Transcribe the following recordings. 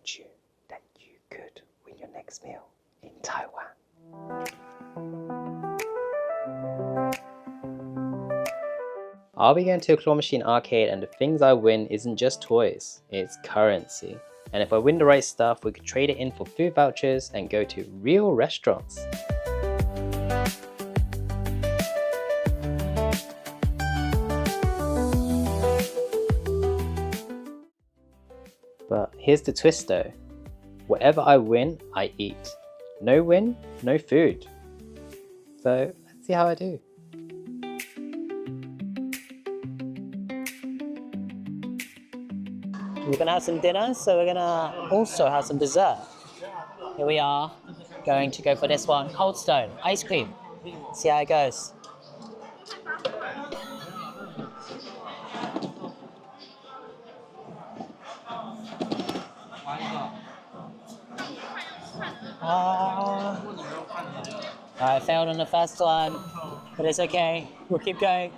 told you that you could win your next meal in Taiwan. I'll be going to a claw machine arcade, and the things I win isn't just toys, it's currency. And if I win the right stuff, we could trade it in for food vouchers and go to real restaurants. But here's the twist though. Whatever I win, I eat. No win, no food. So let's see how I do. We're gonna have some dinner, so we're gonna also have some dessert. Here we are, going to go for this one, Coldstone, ice cream. See how it goes. I failed on the first one, but it's okay. We'll keep going.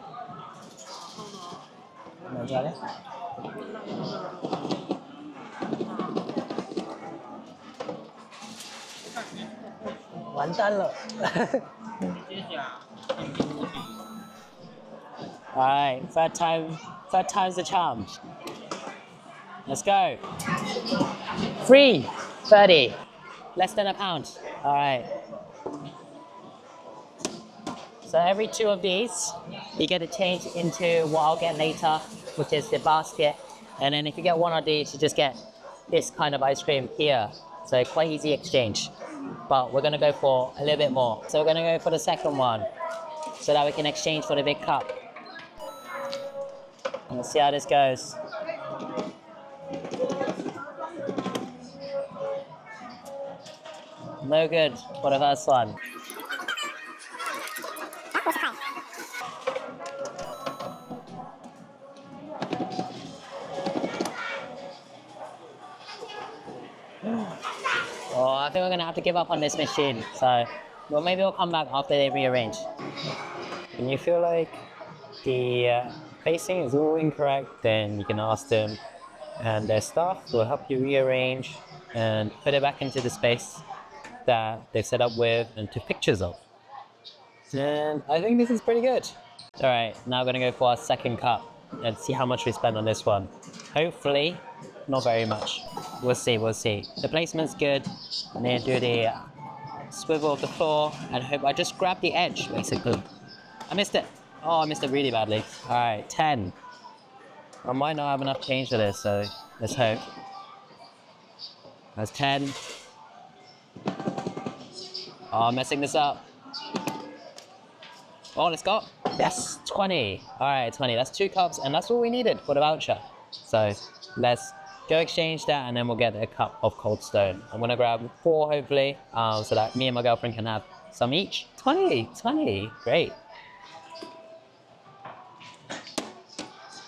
Alright, third time's the charm. Let's go. Free, 30, less than a pound. Alright. So every 2 of these, you get to change into what I'll get later, which is the basket. And then if you get 1 of these, you just get this kind of ice cream here. So quite easy exchange. But we're gonna go for a little bit more. So we're gonna go for the second one, so that we can exchange for the big cup. And let's see how this goes. No good for the first one. Oh, I think we're gonna have to give up on this machine. So, well, maybe we'll come back after they rearrange. When you feel like the placing is all incorrect, then you can ask them, and their staff will help you rearrange and put it back into the space that they've set up with and took pictures of. And I think this is pretty good. Alright, now we're gonna go for our second cup and see how much we spend on this one. Hopefully, not very much. We'll see, we'll see. The placement's good, and then do the swivel of the floor, and hope I just grab the edge, basically. I missed it. Oh, I missed it really badly. Alright, 10. I might not have enough change for this, so let's hope. That's 10. Oh, I'm messing this up. Oh, let's go. Yes, 20. Alright, 20. That's 2 cups, and that's all we needed for the voucher. So let's go exchange that, and then we'll get a cup of Coldstone. I'm gonna grab 4, hopefully, so that me and my girlfriend can have some each. 20, great.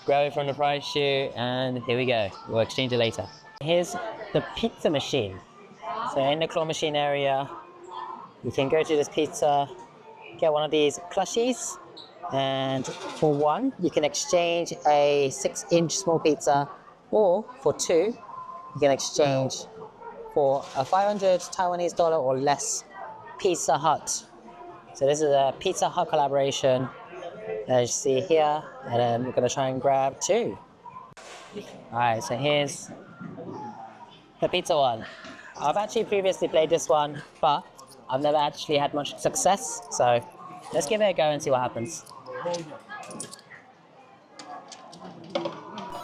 Grab it from the price sheet, and here we go. We'll exchange it later. Here's the pizza machine. So in the claw machine area, you can go to this pizza, get 1 of these plushies, and for 1, you can exchange a 6-inch small pizza, or for 2, you can exchange for a 500 Taiwanese dollar or less Pizza Hut. So this is a Pizza Hut collaboration, as you see here, and then we're gonna try and grab 2. Alright, so here's the pizza one. I've actually previously played this one, but I've never actually had much success, so let's give it a go and see what happens.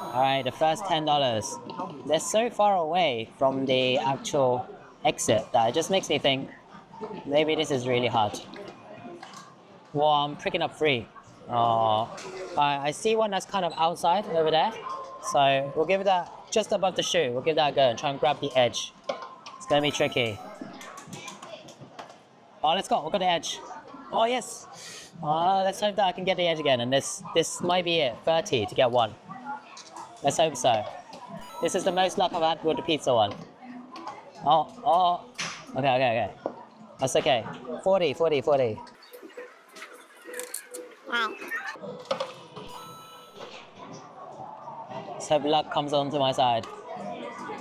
Alright, the first $10. They're so far away from the actual exit that it just makes me think maybe this is really hard. Well, I'm picking up 3. I see one that's kind of outside over there, so we'll give it that just above the shoe. We'll give that a go and try and grab the edge. It's gonna be tricky. Oh, let's go. We've got the edge. Oh, yes. Let's hope that I can get the edge again. And this might be it. 30 to get 1. Let's hope so. This is the most luck I've had with the pizza one. Oh. Okay. That's okay. 40. Wow. Let's hope luck comes onto my side.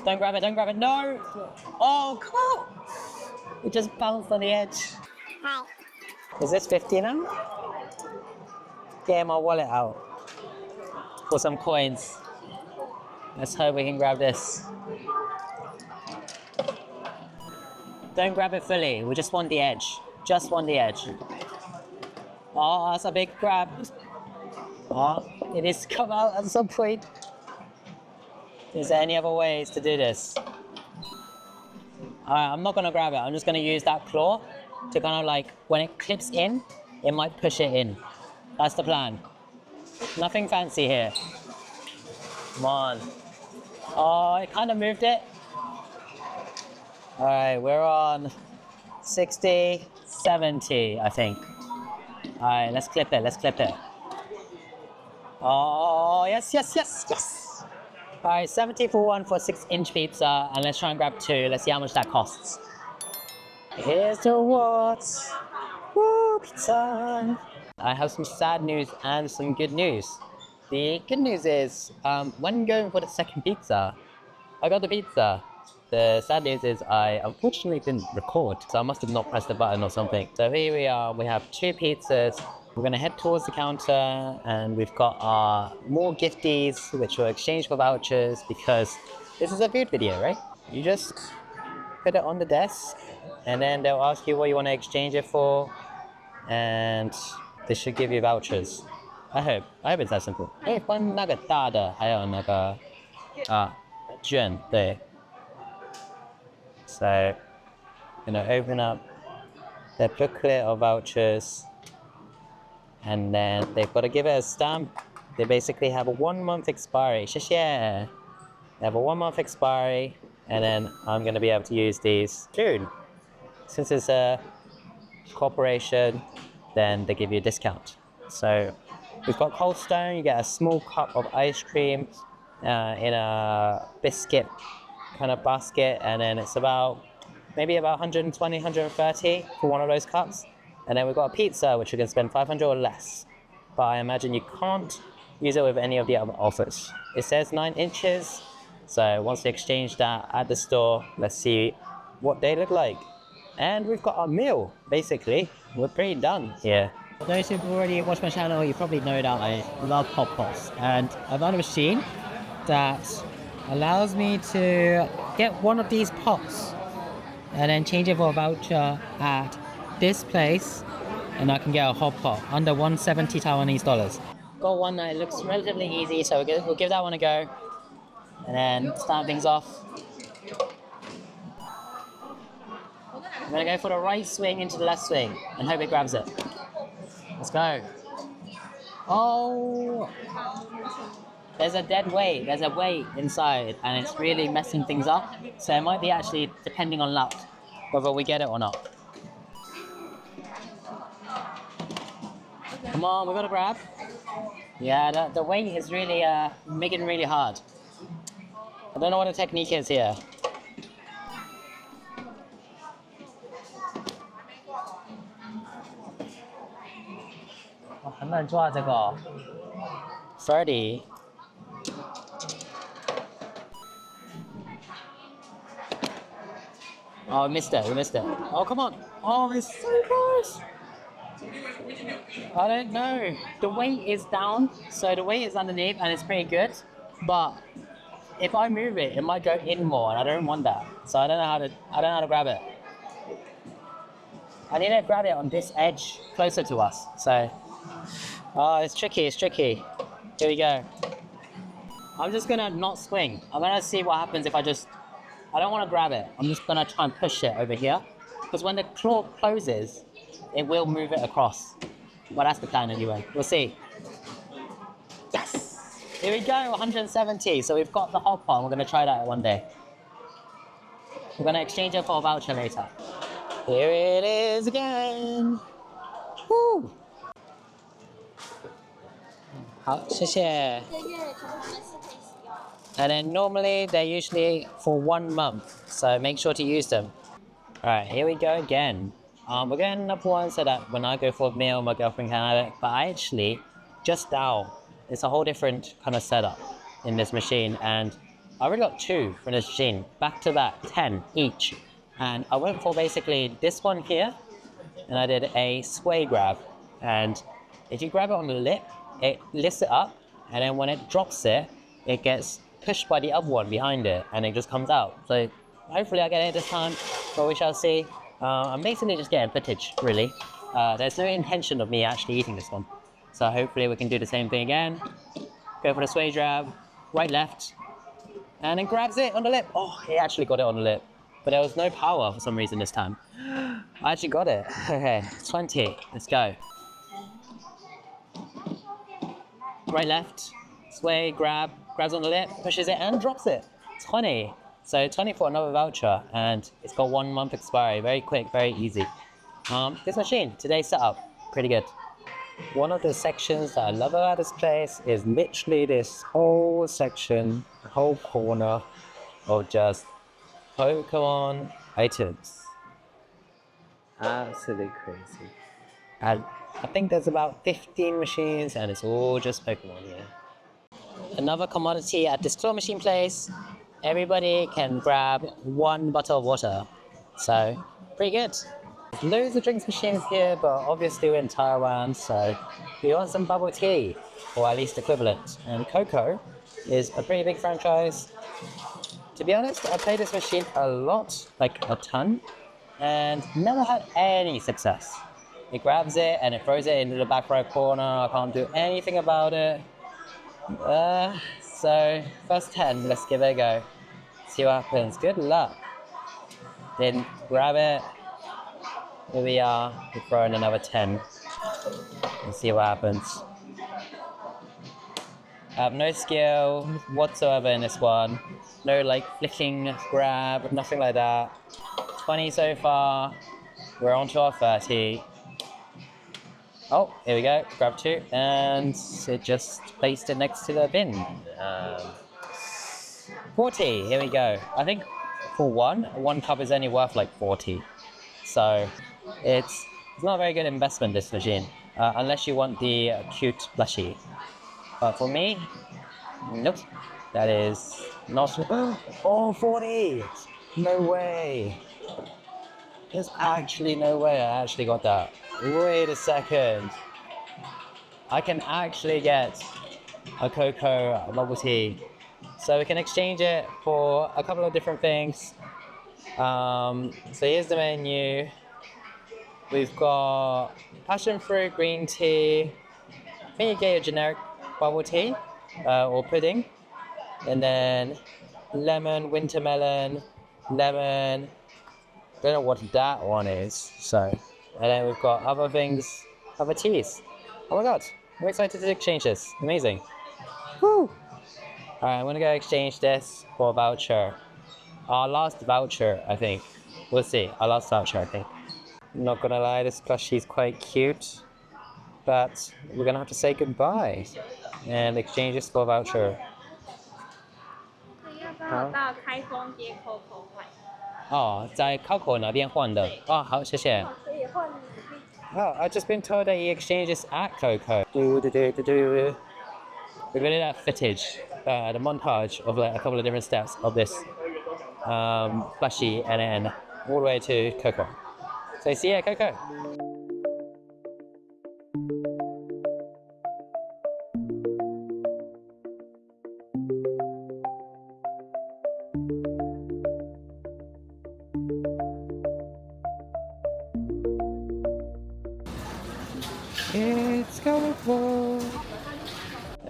Don't grab it, don't grab it. No! Oh, come on! It just bounced on the edge. Right. Is this 50 now? Get my wallet out for some coins. Let's hope we can grab this. Don't grab it fully, we just want the edge. Just want the edge. Oh, that's a big grab. Oh, it needs to come out at some point. Is there any other ways to do this? Alright, I'm not gonna grab it. I'm just gonna use that claw to kind of like, when it clips in, it might push it in. That's the plan. Nothing fancy here. Come on. Oh, it kind of moved it. Alright, we're on 60, 70, I think. Alright, let's clip it, let's clip it. Oh, yes, yes, yes, yes. Alright, 70 for one for a 6-inch pizza, and let's try and grab 2. Let's see how much that costs. Here's the rewards. Woo, pizza. I have some sad news and some good news. The good news is, when going for the second pizza, I got the pizza. The sad news is I unfortunately didn't record, so I must have not pressed the button or something. So here we are, we have 2 pizzas. We're gonna head towards the counter and we've got our more gifties, which will exchange for vouchers because this is a food video, right? You just put it on the desk and then they'll ask you what you want to exchange it for, and they should give you vouchers. I hope it's that simple. 可以分那个大的，还有那个卷，对。So, gonna open up the booklet of vouchers, and then they've got to give it a stamp. They basically have a 1-month expiry. 谢谢. They have a 1-month expiry, and then I'm gonna be able to use these soon. Since it's a corporation, then they give you a discount. So we've got Coldstone. You get a small cup of ice cream in a biscuit kind of basket, and then it's maybe about 120, 130 for one of those cups. And then we've got a pizza, which you can spend 500 or less. But I imagine you can't use it with any of the other offers. It says 9 inches. So once we exchange that at the store, let's see what they look like. And we've got our meal, basically. We're pretty done here. For those who've already watched my channel, you probably know that I love Pop Pops. And I found a machine that allows me to get one of these pops and then change it for a voucher at this place, and I can get a hot pot under 170 Taiwanese dollars. Got one that looks relatively easy, so we'll give that one a go and then start things off. I'm gonna go for the right swing into the left swing and hope it grabs it. Let's go. Oh! There's a dead weight, there's a weight inside, and it's really messing things up. So it might be actually depending on luck, whether we get it or not. Come on, we got to grab. Yeah, the weight is really making it really hard. I don't know what the technique is here. Oh, 很难抓这个。30. Oh, we missed it. Oh, come on. Oh, it's so close. I don't know. The weight is down, so the weight is underneath and it's pretty good. But if I move it, it might go in more, and I don't want that. So I don't know how to grab it. I need to grab it on this edge closer to us. So, oh, it's tricky. Here we go. I'm just gonna not swing. I'm gonna see what happens if I don't want to grab it. I'm just gonna try and push it over here, because when the claw closes, it will move it across. Well, that's the plan anyway. We'll see. Yes! Here we go, 170. So we've got the hot pot. We're gonna try that one day. We're gonna exchange it for a voucher later. Here it is again. Woo! 好，谢谢。And then normally they're usually for 1 month, so make sure to use them. Alright, here we go again. We're getting another one so that when I go for a meal, my girlfriend can have it. But I actually, just now, it's a whole different kind of setup in this machine, and I already got 2 from this machine, back to back, 10 each. And I went for basically this one here, and I did a sway grab. And if you grab it on the lip, it lifts it up, and then when it drops it, it gets pushed by the other one behind it, and it just comes out. So hopefully I get it this time, but we shall see. I'm basically just getting footage, really. There's no intention of me actually eating this one. So hopefully we can do the same thing again. Go for the sway grab, right, left, and then grabs it on the lip. Oh, he actually got it on the lip, but there was no power for some reason this time. I actually got it. Okay, 20, let's go. Right, left, sway, grab, grabs on the lip, pushes it and drops it. 20. So 20 for another voucher, and it's got 1 month expiry. Very quick, very easy. This machine, today's setup, pretty good. One of the sections that I love about this place is literally this whole section, the whole corner of just Pokemon items. Absolutely crazy. And I think there's about 15 machines, and it's all just Pokemon here. Another commodity at this claw machine place, everybody can grab 1 bottle of water. So, pretty good. There's loads of drinks machines here, but obviously we're in Taiwan, so we want some bubble tea, or at least equivalent. And Coco is a pretty big franchise. To be honest, I played this machine a lot, like a ton, and never had any success. It grabs it and it throws it into the back right corner. I can't do anything about it. So first 10, let's give it a go. See what happens. Good luck. Then grab it. Here we are. We throw in another 10. And see what happens. I have no skill whatsoever in this one. No like flicking grab, nothing like that. 20 so far. We're on to our 30. Oh, here we go, grab 2, and it just placed it next to the bin. 40, here we go. I think for one cup is only worth like 40. So it's not a very good investment, this machine, unless you want the cute plushie. But for me, nope, that is not, oh, 40, no way. There's actually no way I actually got that. Wait a second. I can actually get a Coco bubble tea. So we can exchange it for a couple of different things. So here's the menu. We've got passion fruit green tea. I think you get a generic bubble tea or pudding. And then lemon, winter melon, lemon. Don't know what that one is. So. And then we've got other things, other teas. Oh my god, I'm excited to exchange this. Amazing. Woo! Alright, I'm gonna go exchange this for a voucher. Our last voucher, I think. We'll see. Our last voucher, I think. I'm not gonna lie, this plushie's quite cute. But we're gonna have to say goodbye and exchange this for a voucher. 到开封街 CoCo 换。哦，在 CoCo 那边换的。哦，好，谢谢。可以换。Oh, I've just been told that he exchanges at CoCo. We're gonna do that footage, the montage of like a couple of different steps of this plushie, and then all the way to CoCo. So see you at CoCo. It's CoCo.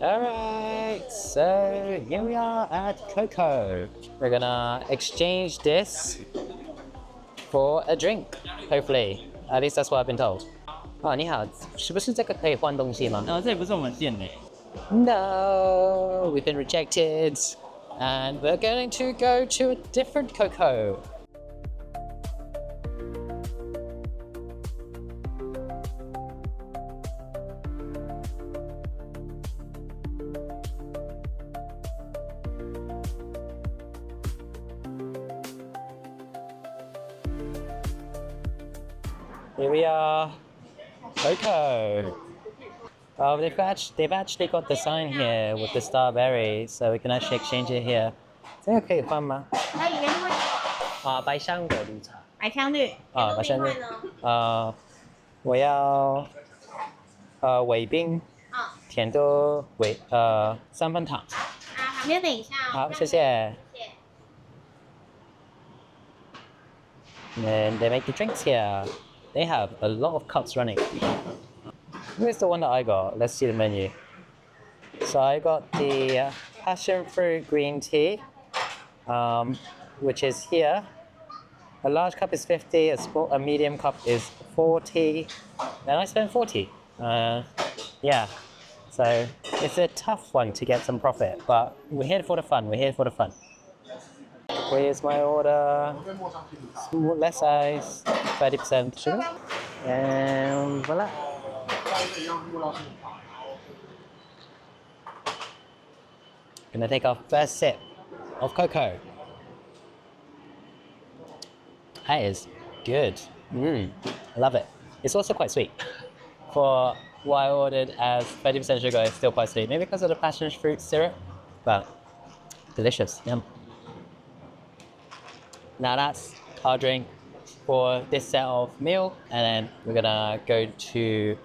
Alright, so here we are at CoCo. We're gonna exchange this for a drink, hopefully. At least that's what I've been told. 哦，你好，是不是这个可以换东西吗？这也不是我们店的。No, we've been rejected, and we're going to go to a different CoCo. Here we are, CoCo. They've actually got the sign here with the Starbeary, so we can actually exchange it here. 这个可以放吗？可以原味。白香果绿茶。白香绿。白香绿。呢？我要尾冰，甜度3分糖。旁边等一下哦。好，谢谢。And they make the drinks here. They have a lot of cups running. Here's the one that I got. Let's see the menu. So I got the passion fruit green tea, which is here. A large cup is 50, a medium cup is 40, and I spent 40. Yeah, so it's a tough one to get some profit, but we're here for the fun. Here's my order. Less ice, 30% sugar, and voila. Gonna take our first sip of Coco. That is good. I love it. It's also quite sweet. For what I ordered as 30% sugar, it's still quite sweet. Maybe because of the passion fruit syrup, but delicious. Yum. Now that's our drink for this set of meal, and then we're gonna go to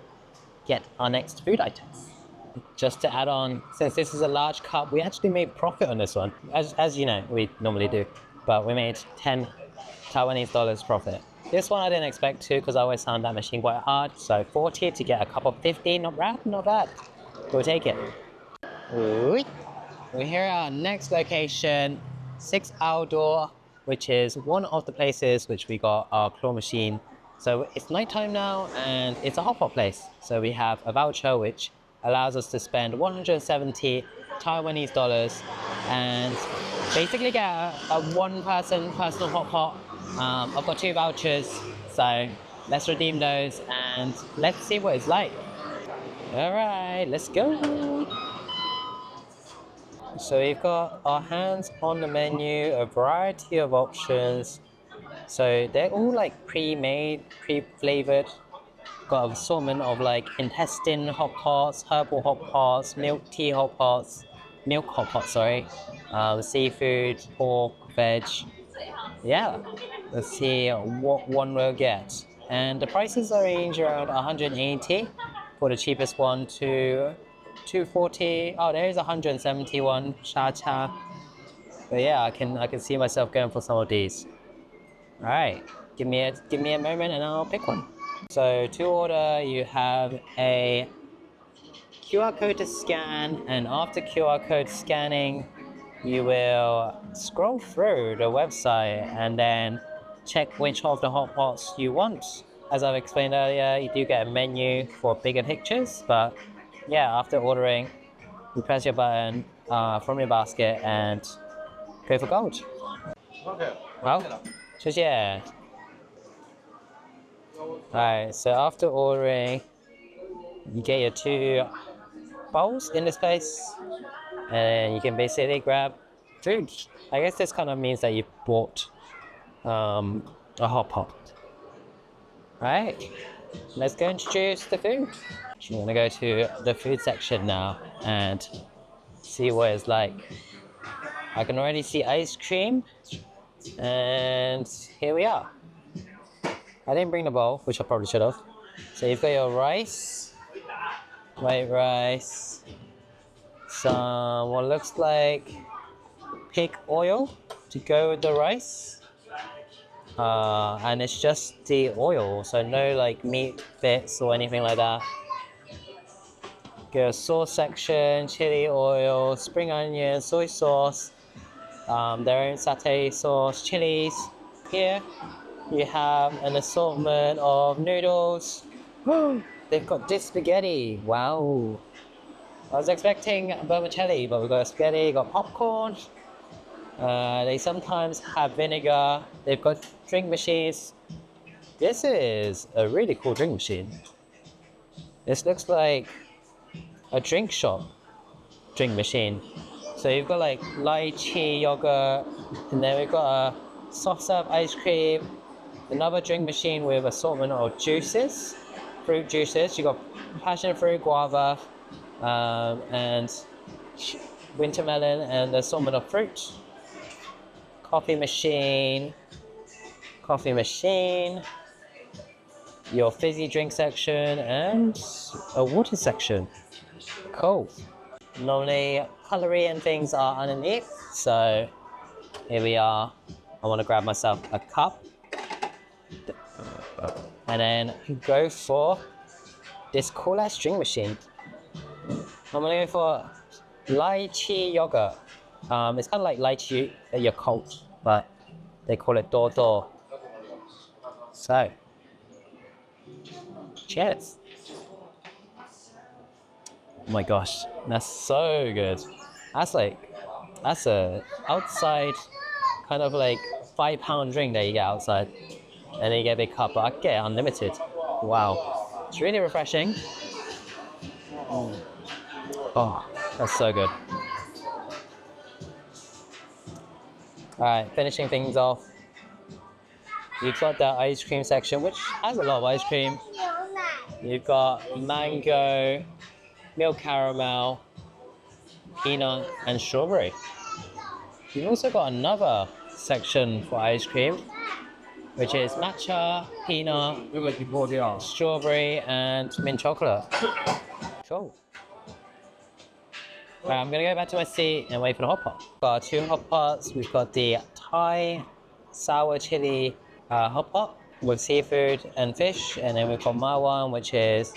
get our next food items. Just to add on, since this is a large cup, we actually made profit on this one. As you know, we normally do, but we made 10 Taiwanese dollars profit. This one I didn't expect to because I always found that machine quite hard. So 40 to get a cup of 50, not bad. We'll take it. We're here at our next location, 6 Outdoor, which is one of the places which we got our claw machine. So it's nighttime now and it's a hot pot place. So we have a voucher which allows us to spend 170 Taiwanese dollars and basically get a one-person personal hot pot. I've got 2 vouchers, so let's redeem those and let's see what it's like. All right, let's go. So we've got our hands on the menu, a variety of options. So they're all like pre-made, pre-flavored. Got an assortment of like intestine hot pots, herbal hot pots, milk hot pots, seafood, pork, veg. Yeah, let's see what one we'll get. And the prices are range around 180 for the cheapest one to 240. Oh, there is 171 cha. But yeah, I can see myself going for some of these. All right, give me a moment and I'll pick one. So to order, you have a QR code to scan, and after QR code scanning, you will scroll through the website and then check which of the hot pots you want. As I've explained earlier, you do get a menu for bigger pictures, but yeah, after ordering, you press your button from your basket and go for gold. Okay. Well, 谢谢. Alright, so after ordering, you get your 2 bowls in this place, and you can basically grab food. I guess this kind of means that you bought a hot pot. Alright, let's go introduce the food. I'm gonna go to the food section now and see what it's like. I can already see ice cream, and here we are. I didn't bring the bowl, which I probably should have. So you've got your rice, white rice, some what looks like pig oil to go with the rice. And it's just the oil, so no like meat bits or anything like that. Get a sauce section, chili oil, spring onion, soy sauce, their own satay sauce, chilies. Here you have an assortment of noodles. They've got this spaghetti. Wow. I was expecting vermicelli, but we've got spaghetti, got popcorn. They sometimes have vinegar. They've got drink machines. This is a really cool drink machine. This looks like a drink shop drink machine. So you've got like lychee yogurt, and then we've got a soft serve ice cream, another drink machine with assortment of juices, fruit juices. You got passion fruit, guava, and winter melon, and assortment of fruit. coffee machine, your fizzy drink section, and a water section. Cool. Normally, cutlery and things are underneath, so here we are. I want to grab myself a cup and then go for this cool ass drink machine. I'm gonna go for lychee yogurt. It's kind of like lychee Yakult, but they call it Dodo. So, cheers. Oh my gosh, that's so good. That's a outside kind of like £5 drink that you get outside, and then you get a big cup, but I get it unlimited. Wow, it's really refreshing. Oh, that's so good. Alright, finishing things off. You've got the ice cream section, which has a lot of ice cream. You've got mango, milk caramel, peanut, and strawberry. You've also got another section for ice cream, which is matcha, peanut, strawberry, and mint chocolate. Cool. Right, I'm gonna go back to my seat and wait for the hot pot. We've got 2 hot pots. We've got the Thai sour chili hot pot with seafood and fish, and then we've got my one, which is,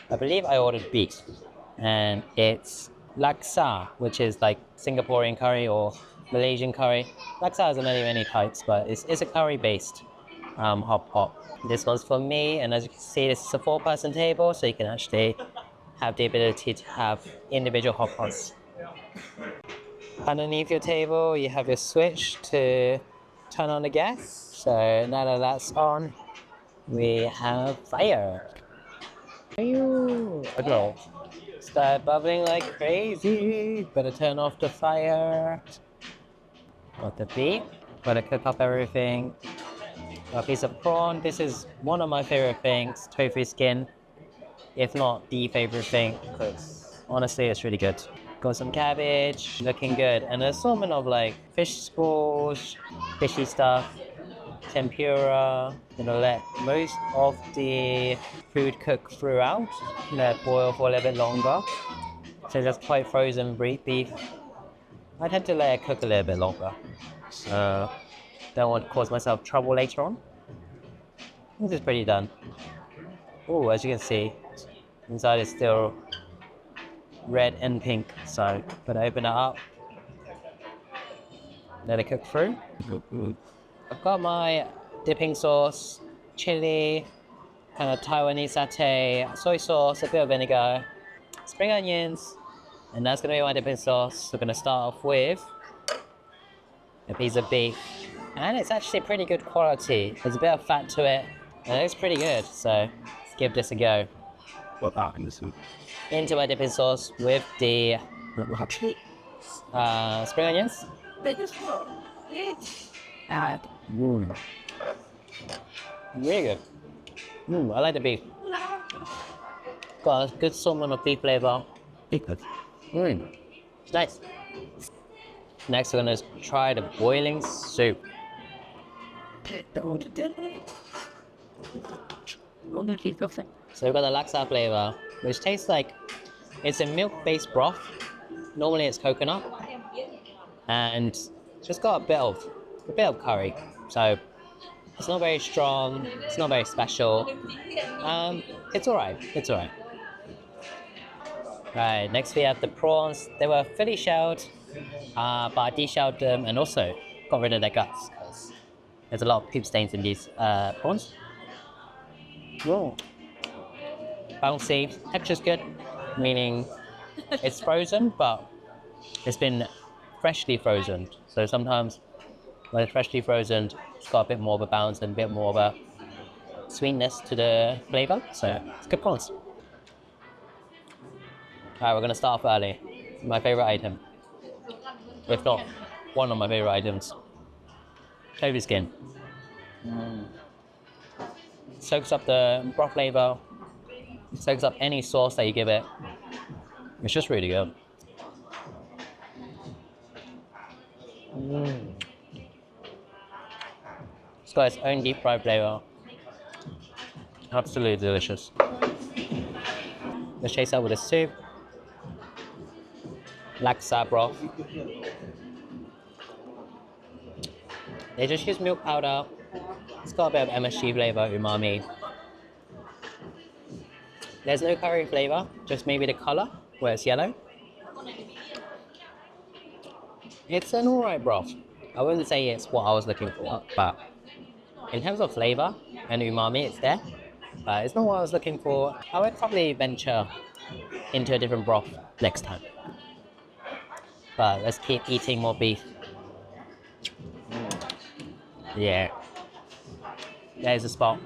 I believe I ordered beef, and it's laksa, which is like Singaporean curry or Malaysian curry. Laksa has many types, but it's a curry-based hot pot. This one's for me, and as you can see, this is a 4-person table, so you can actually have the ability to have individual hot pots. Underneath your table, you have your switch to turn on the gas. So now that that's on, we have fire. Start bubbling like crazy. Better turn off the fire. Got the beef. Gotta cook up everything. Got a piece of prawn. This is one of my favorite things, tofu skin. If not the favorite thing, because honestly it's really good. Got some cabbage, looking good, and an assortment of like fish balls, fishy stuff, tempura. Gonna let most of the food cook throughout, let it boil for a little bit longer. So that's quite frozen beef. I tend to let it cook a little bit longer, so don't want to cause myself trouble later on. This is pretty done. Oh, as you can see, inside is still red and pink, so gotta open it up, let it cook through. I've got my dipping sauce, chili, kind of Taiwanese satay, soy sauce, a bit of vinegar, spring onions, and that's gonna be my dipping sauce. We're gonna start off with a piece of beef, and it's actually pretty good quality. There's a bit of fat to it, and it's pretty good, so let's give this a go. Into my dipping sauce with the spring onions. Really good. I like the beef. Got a good assortment of beef flavor. It's nice. Next, we're gonna try the boiling soup. So we've got the laksa flavor, which tastes like it's a milk-based broth. Normally it's coconut, and it's just got a bit of curry. So it's not very strong. It's not very special. It's alright. It's alright. Right. Next we have the prawns. They were fully shelled, but I de-shelled them and also got rid of their guts because there's a lot of poop stains in these prawns. Whoa. Bouncy, texture's good, meaning it's frozen, but it's been freshly frozen. So sometimes when it's freshly frozen, it's got a bit more of a bounce and a bit more of a sweetness to the flavor. So it's good prawns. Alright, we're gonna start off early. My favorite item, if not one of my favorite items, tofu skin. Soaks up the broth flavor, soaks up any sauce that you give it. It's just really good. got its own deep fried flavor. Absolutely delicious. Let's chase out with the soup. Laksa broth. They just use milk powder. It's got a bit of MSG flavor, umami. There's no curry flavor, just maybe the color where it's yellow. It's an alright broth. I wouldn't say it's what I was looking for, but in terms of flavor and umami, it's there. But it's not what I was looking for. I would probably venture into a different broth next time. But let's keep eating more beef. Yeah. There's a spot.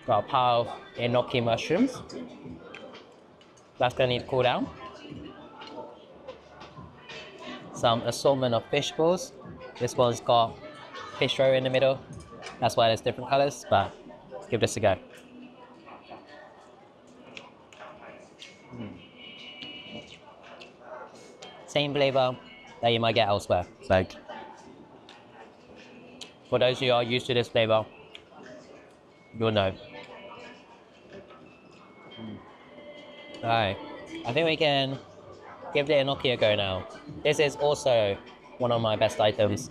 Got a pile of enoki mushrooms. That's gonna need to cool down. Some assortment of fish balls. This one's got fish roe in the middle. That's why there's different colors, but let's give this a go. Same flavor that you might get elsewhere. Like, for those of you who are used to this flavor, you'll know. Alright, I think we can give the enoki a go now. This is also one of my best items.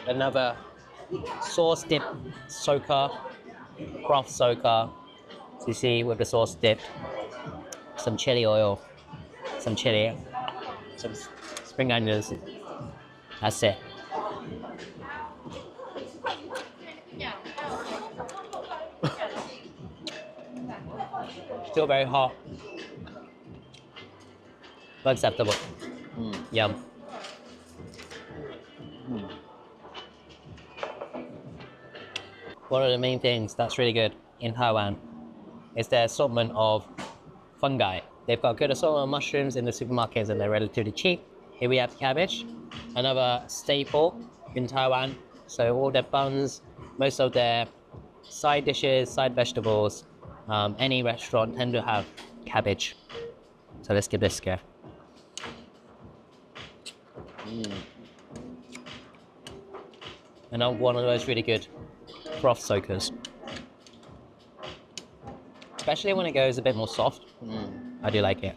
Another sauce dip soaker, broth soaker. So you see with the sauce dip, some chili oil, some chili, some spring onions. That's it. Still very hot, but acceptable. Yum. One of the main things that's really good in Taiwan is their assortment of fungi. They've got good assortment of mushrooms in the supermarkets and they're relatively cheap. Here we have cabbage, another staple in Taiwan. So all their buns, most of their side dishes, side vegetables, any restaurant tend to have cabbage. So let's give this a go. Another one of those really good broth soakers. Especially when it goes a bit more soft. I do like it.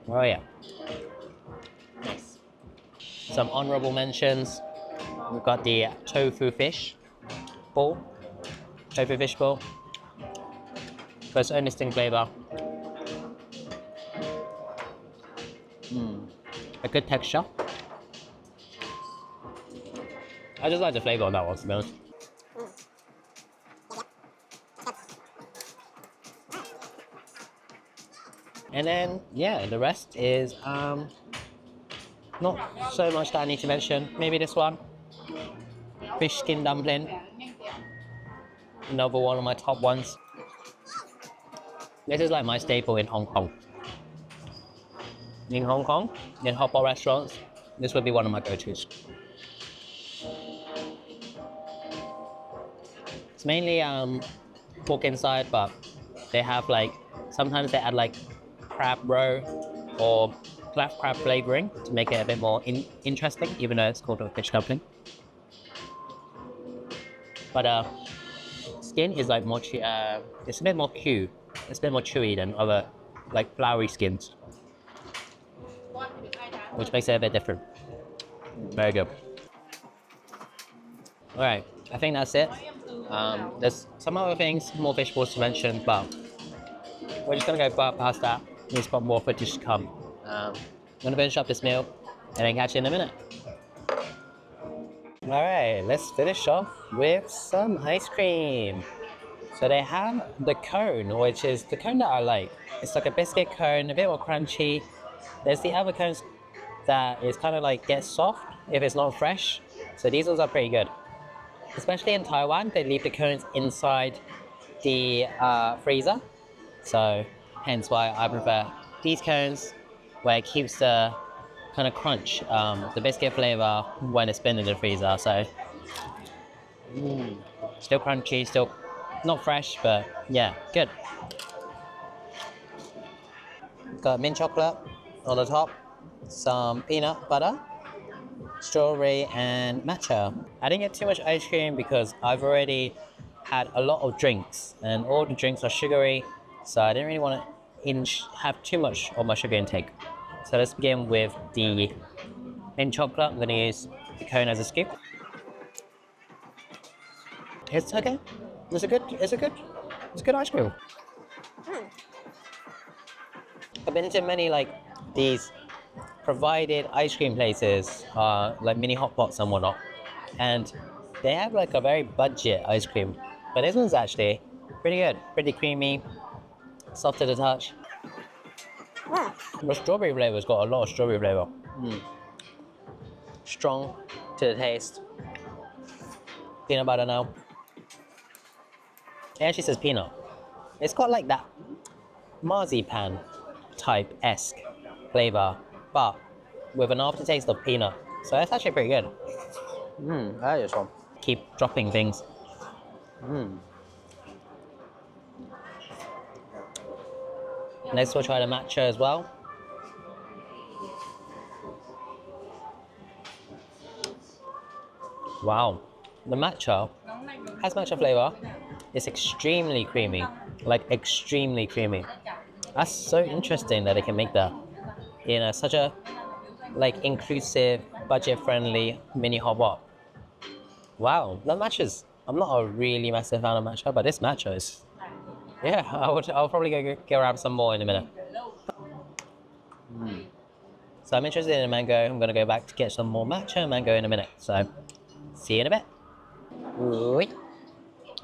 Oh yeah. Nice. Some honorable mentions. We've got the tofu fish ball. Tofu fish ball. Got its own distinct flavor. A good texture. I just like the flavor on that one, to be honest. And then, yeah, the rest is not so much that I need to mention. Maybe this one, fish skin dumpling. Another one of my top ones. This is like my staple in Hong Kong. In Hong Kong, in hotpot restaurants, this would be one of my go-tos. It's mainly pork inside, but they have like, sometimes they add like crab roe or black crab flavoring to make it a bit more interesting, even though it's called a fish dumpling. But skin is like more, it's a bit more it's a bit more chewy than other like floury skins, which makes it a bit different. Very good. All right, I think that's it. There's some other things, more fish balls to mention, but we're just gonna go past that. We've got more footage to come. I'm gonna finish up this meal and then catch you in a minute. All right, let's finish off with some ice cream. So they have the cone, which is the cone that I like. It's like a biscuit cone, a bit more crunchy. There's the other cones that is kind of like get soft if it's not fresh. So these ones are pretty good. Especially in Taiwan, they leave the cones inside the freezer. So hence why I prefer these cones, where it keeps the kind of crunch, the biscuit flavor when it's been in the freezer. So still crunchy, still not fresh, but yeah, good. Got mint chocolate on the top, some peanut butter, strawberry and matcha. I didn't get too much ice cream because I've already had a lot of drinks and all the drinks are sugary, so I didn't really want to have too much of my sugar intake. So let's begin with the mint chocolate. I'm going to use the cone as a scoop. It's okay. It's a good ice cream. I've been to many like these provided ice cream places, like mini hot pots and whatnot, and they have like a very budget ice cream, but this one's actually pretty good, pretty creamy, soft to the touch. The strawberry flavor's got a lot of strawberry flavor. Strong to the taste. Peanut butter now. It actually says peanut. It's got like that marzipan type-esque flavor, but with an aftertaste of peanut. So that's actually pretty good. That is one. Keep dropping things. Next we'll try the matcha as well. Wow, the matcha has matcha flavor. It's extremely creamy, like extremely creamy. That's so interesting that they can make that in such a like inclusive, budget-friendly mini hot pot. Wow, the matchas. I'm not a really massive fan of matcha, but this matcha is. Yeah, I'll probably go grab some more in a minute. So I'm interested in mango. I'm gonna go back to get some more matcha and mango in a minute. So see you in a bit.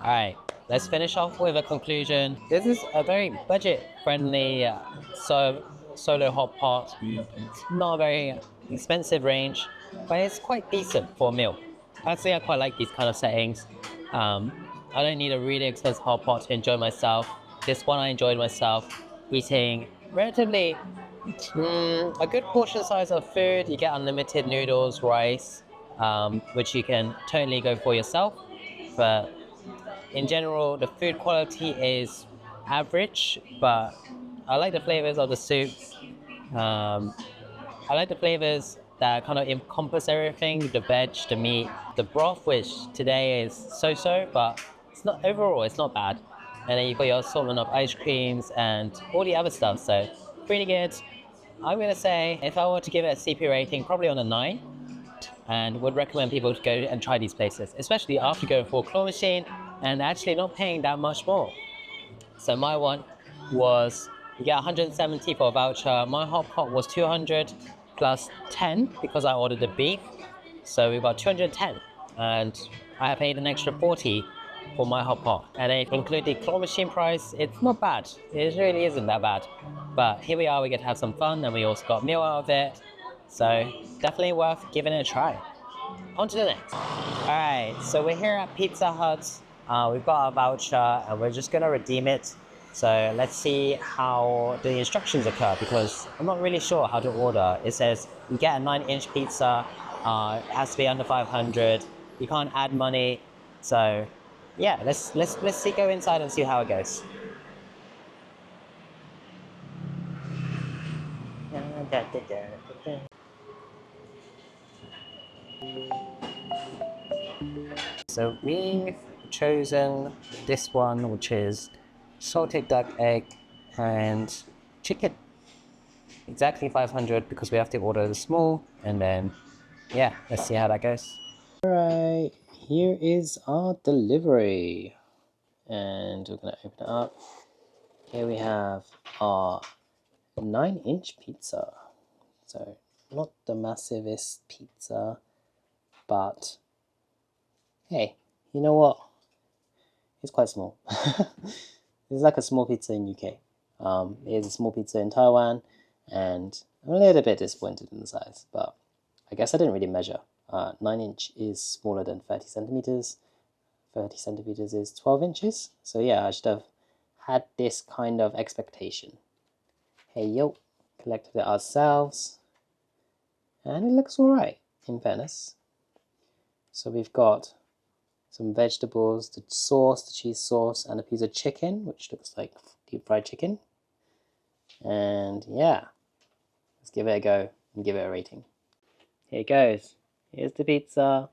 Alright, let's finish off with a conclusion. This is a very budget-friendly solo hot pot. It's not a very expensive range, but it's quite decent for a meal. I'd say I quite like these kind of settings. I don't need a really expensive hot pot to enjoy myself. This one I enjoyed myself eating relatively a good portion size of food. You get unlimited noodles, rice, which you can totally go for yourself. But in general, the food quality is average, but I like the flavors of the soups. I like the flavors that kind of encompass everything, the veg, the meat, the broth, which today is so-so, but it's not overall, it's not bad. And then you've got your assortment of ice creams and all the other stuff, so pretty good. I'm gonna say, if I were to give it a CP rating, probably on a 9, and would recommend people to go and try these places, especially after going for a claw machine and actually not paying that much more. So my one was, you get 170 for a voucher. My hot pot was 200 plus 10 because I ordered the beef. So we got 210, and I paid an extra 40 for my hot pot. And then include the claw machine price, it's not bad. It really isn't that bad. But here we are, we get to have some fun, and we also got a meal out of it. So definitely worth giving it a try. On to the next. Alright, so we're here at Pizza Hut. We've got a voucher and we're just gonna redeem it. So let's see how the instructions occur, because I'm not really sure how to order. It says you get a 9-inch pizza, it has to be under 500. You can't add money. So yeah, let's see, go inside and see how it goes. So we've chosen this one, which is salted duck egg and chicken. Exactly 500 because we have to order the small, and then yeah, let's see how that goes. Alright, here is our delivery, and we're gonna open it up. Here we have our 9-inch pizza. So not the massivest pizza, but hey, you know what? It's quite small. It's like a small pizza in UK. It is a small pizza in Taiwan, and I'm a little bit disappointed in the size, but I guess I didn't really measure. 9-inch is smaller than 30 centimeters. 30 centimeters is 12 inches. So yeah, I should have had this kind of expectation. Hey yo, collected it ourselves, and it looks alright, in fairness. So we've got some vegetables, the sauce, the cheese sauce, and a piece of chicken, which looks like deep fried chicken. And yeah, let's give it a go and give it a rating. Here it goes. Here's the pizza.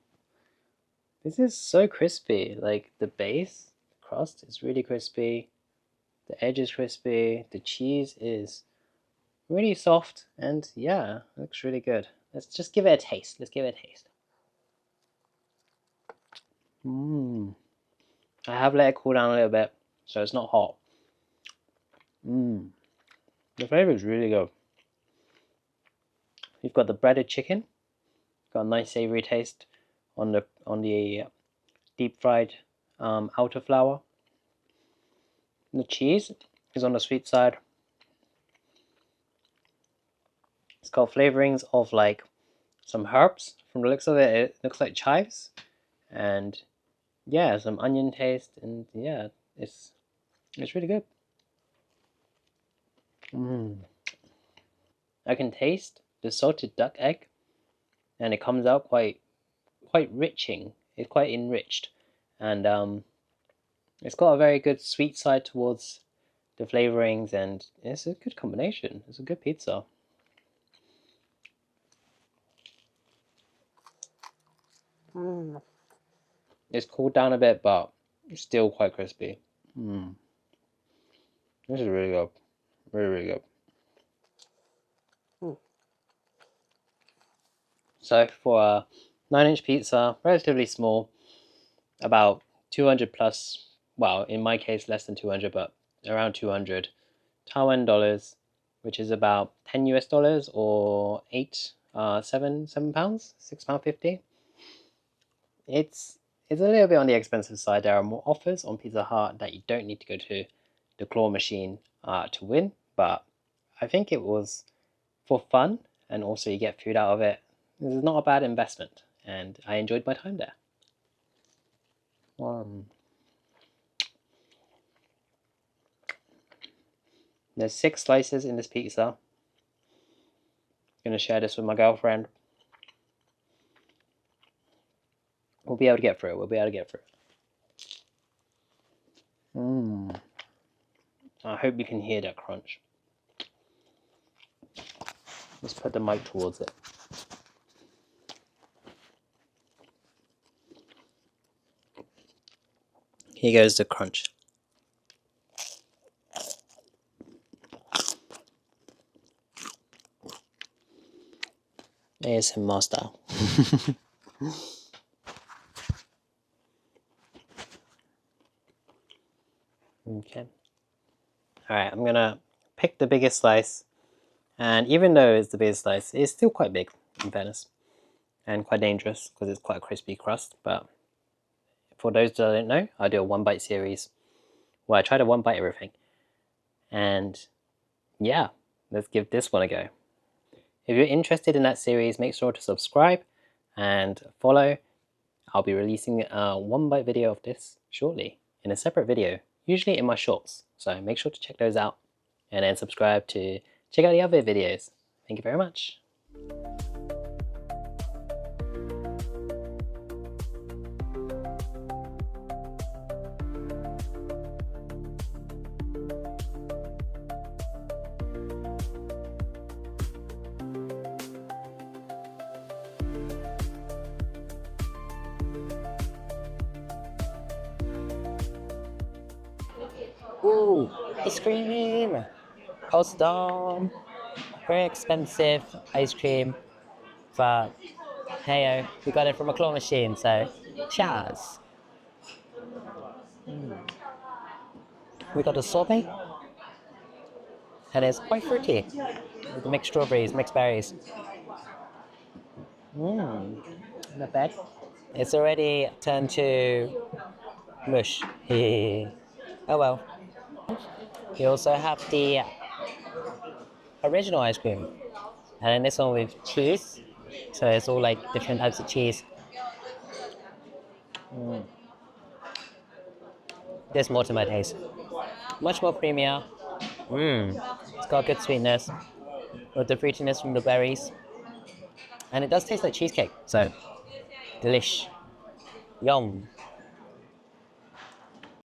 This is so crispy. Like the base crust is really crispy. The edge is crispy. The cheese is really soft. And yeah, looks really good. Let's just give it a taste. Let's give it a taste. I have let it cool down a little bit, so it's not hot. The flavor is really good. You've got the breaded chicken. Got a nice savory taste on the deep fried outer flour. The cheese is on the sweet side. It's got flavorings of like some herbs. From the looks of it, it looks like chives, and yeah, some onion taste, and yeah, it's really good. I can taste the salted duck egg, and it comes out quite riching. It's quite enriched, and it's got a very good sweet side towards the flavorings, and it's a good combination. It's a good pizza. It's cooled down a bit, but it's still quite crispy. This is really good. Really good. So for a 9-inch pizza, relatively small, about 200 plus, well, in my case less than 200, but around 200 Taiwan dollars, which is about 10 US dollars or 7 pounds, £6.50. It's a little bit on the expensive side. There are more offers on Pizza Hut that you don't need to go to the claw machine to win, but I think it was for fun, and also you get food out of it. This is not a bad investment, and I enjoyed my time there. There's 6 slices in this pizza. I'm gonna share this with my girlfriend. We'll be able to get through it. I hope you can hear that crunch. Let's put the mic towards it. Here goes the crunch. ASMR style. Okay. Alright, I'm gonna pick the biggest slice, and even though it's the biggest slice, it's still quite big, in fairness, and quite dangerous because it's quite a crispy crust. But for those that don't know, I do a 1-bite series where I try to 1-bite everything. And yeah, let's give this one a go. If you're interested in that series, make sure to subscribe and follow. I'll be releasing a 1-bite video of this shortly in a separate video, usually in my shorts. So make sure to check those out, and then subscribe to check out the other videos. Thank you very much. Ooh, ice cream! Coldstone. Very expensive ice cream, but hey, we got it from a claw machine, so cheers! We got a sorbet, and it's quite fruity, with mixed strawberries, mixed berries. Not bad. It's already turned to mush. Oh well. You also have the original ice cream, and then this one with cheese, so it's all like different types of cheese. There's more to my taste. Much more creamier. It's got good sweetness with the fruitiness from the berries, and it does taste like cheesecake, so delish. Yum.